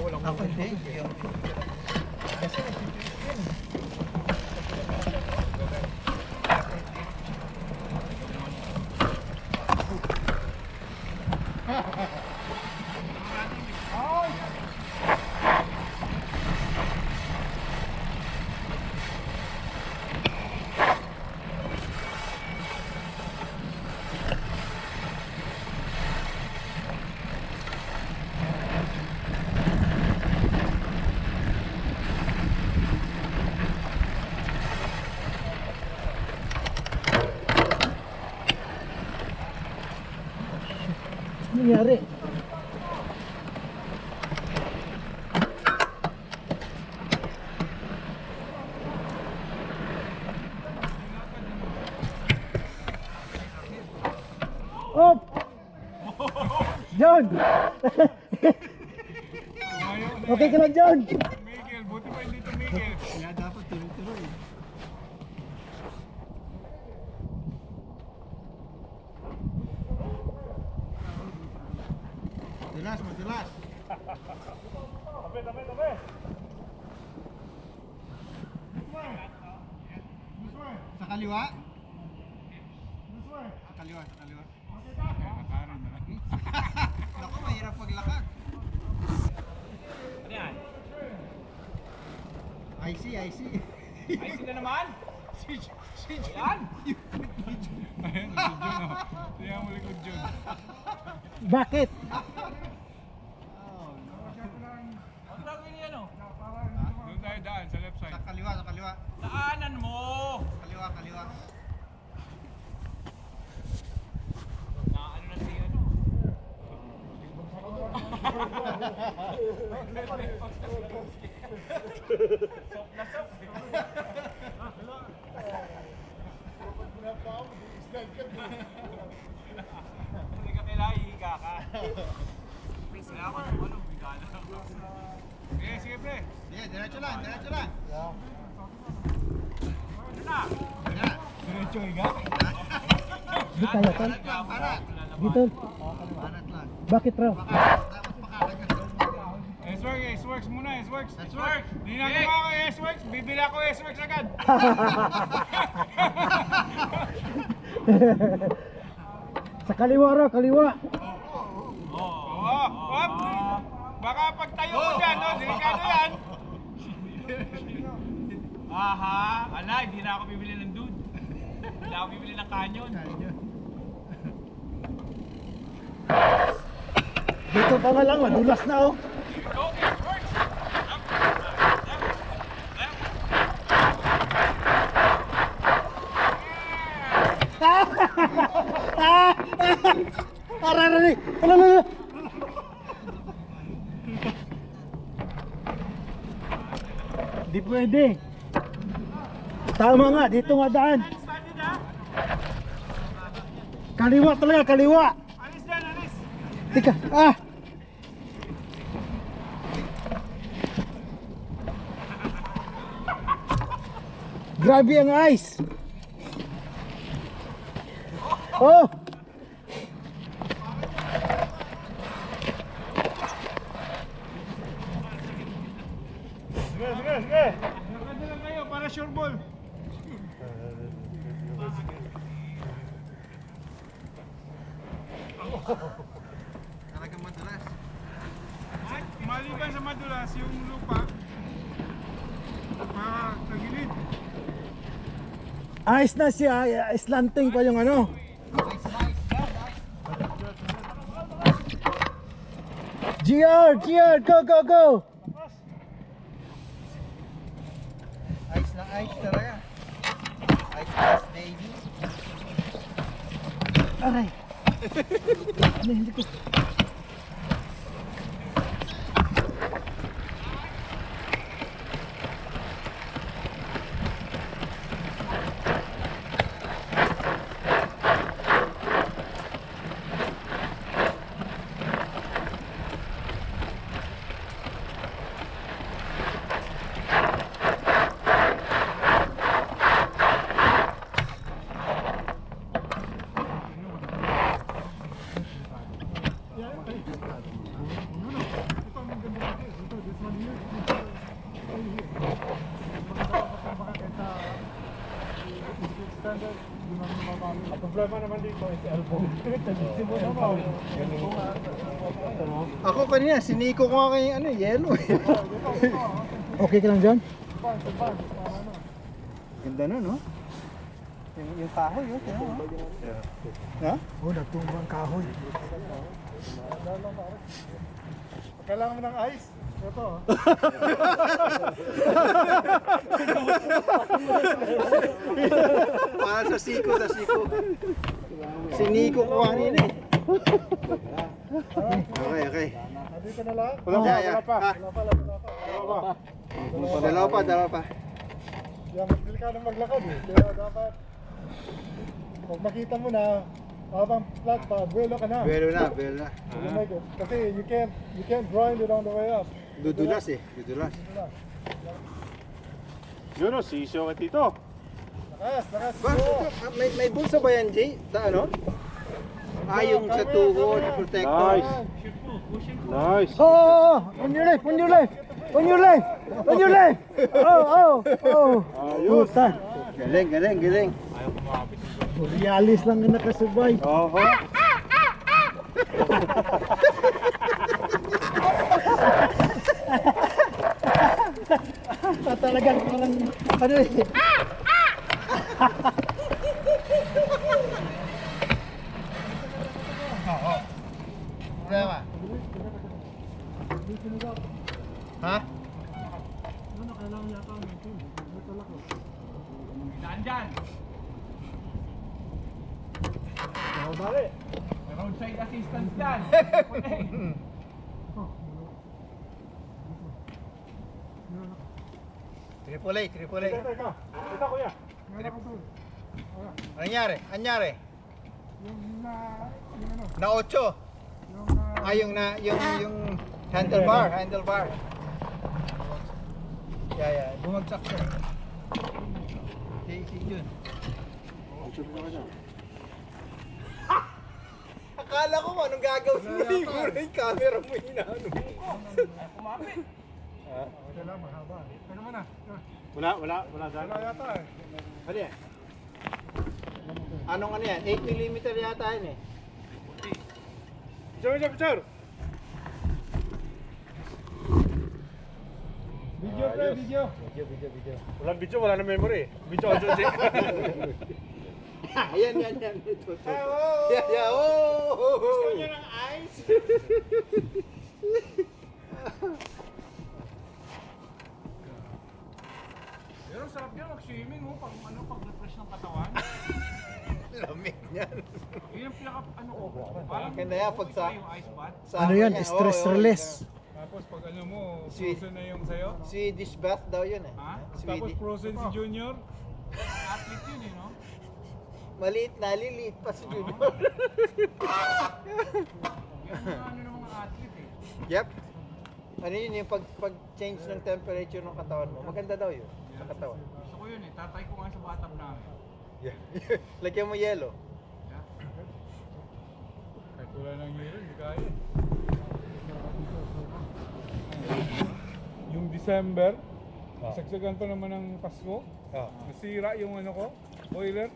Ako hindi. Nangyari? Op! John! Okay ka lang, John? Miguel, buti pa hindi to Miguel. Kaya dapat tuloy-tuloy. Madulas, madulas. Tabi, tabi, tabi. Sa kaliwa? Sa kaliwa, sa kaliwa. Naku, mahirap paglakad. Ano yan? I see, I see. Ay, sila naman? Si Yan! Ayan, si John o. Tingnan mo likod John. Bakit? Ang gagawin niya no? Doon tayo daan, sa left side. Sa kaliwa, sa kaliwa. Daanan mo! Kaliwa, kaliwa. Na ano na si ano? Sok na sok. Hindi ka kailangan hihiga ka. Kaya ako ano, higa na. Sige, sige pre. Sige, diretso lang, diretso lang. Ano na? Yan. Diretso higa? Di tayo, tol. Panat lang, panat. Dito. Panat lang. Bakit raw? Dapat pakalat. S-Works muna, S-Works. S-Works. Hindi na gumawa ko S-Works, bibili ako S-Works agad. Sa kaliwa raw, kaliwa. Oo, hop. Baka pagtayo ko dyan, no? Delikado yan. Aha, ala, hindi na ako bibili ng dude. Hindi ako bibili ng canyon. Dito pa nga lang, madulas na oh. Go, S-Works. Ararari! Alala! Di pwede. Tama nga, dito nga daan. Alis na. Kaliwa talaga, kaliwa. Alis dyan, alis. Tika, ah! Grabe ang ice. Oh! Sige, sige, sige. Nakada lang kayo para sure ball. Talagang madulas. At maliban sa madulas, yung lupa, tagilid. Ice na siya, slanting pa yung ano. GR, GR, go, go, go! Ice na ice talaga. Ice, ice, baby. Aray! Hindi ko. Ang problema naman dito is elbow. Ako kanina, siniko ko nga kay ano, yellow eh. Okay ka lang dyan? Ganda na, no? Yung kahoy, yun. Ha? Oh, nagtumba ang kahoy. Kailangan mo ng ice. Ito. Para sa siko. Siniko ko kanina eh. Okay. Dito na lang. Wala pa. Dalawa pa. Yan, mas delikadong maglakad eh. Kaya dapat, pag makita mo na, habang flat pa, buwelo ka na. Belo na. You make it. Kasi you can't grind it on the way up. Dudulas. Yun o, sisyo ka dito. Lakas. Ba, may bulsa ba yan, Jay? Sa ano? Yung sa tuhod, protector. Nice. Oh, on your left. Oh. Puta. Galing. Realis lang na nakasubay. Oo. Talagang parang ano eh. Problema. Ha? Daan dyan. Bali. Roadside assistance dyan. Triple A. Teka. Ito kuya. Anyari? Yung ano. Na 8. Yung handlebar. Yeah. Bumagsak siya. Si Jun. Akala ko kung anong gagawin mo. Muna yung camera mo inaano mo. Kumapit. Ito lang, mahaba. Ano mo na? Wala dyan. Wala yata eh. Ano yan? Anong ano yan? 8mm yata yan eh. Picture. Video pre, video. Walang video, wala na memory. Video audio check. Yan. Ito. Yeah. Gusto niya ng ice? Pero sarap yan mag-swimming mo pag-refresh ng katawan. Lamig niyan. Yun yung pinaka parang Ganda yan pag sa... yung ice bath. Ano yan? Stress release. Tapos pag ano mo, Sweet. frozen na yung sayo. Swedish bath daw yun eh. Ha? Tapos Swedish. frozen si Junior. Athlete yun eh, no? Maliit na, liliit pa si Junior. Yan yung ano ng mga athlete eh. Yep. Ano yun yung pag-change ng temperature ng katawan mo. Maganda daw yun sa katawan. Gusto ko yun eh, tatay ko nga sa bathtub namin. Yeah. Lagyan mo yellow. Yeah. Kahit wala nang hero, hindi kaya. Yung December, sagsagan pa naman ng Pasko. Nasira yung ano ko, boiler.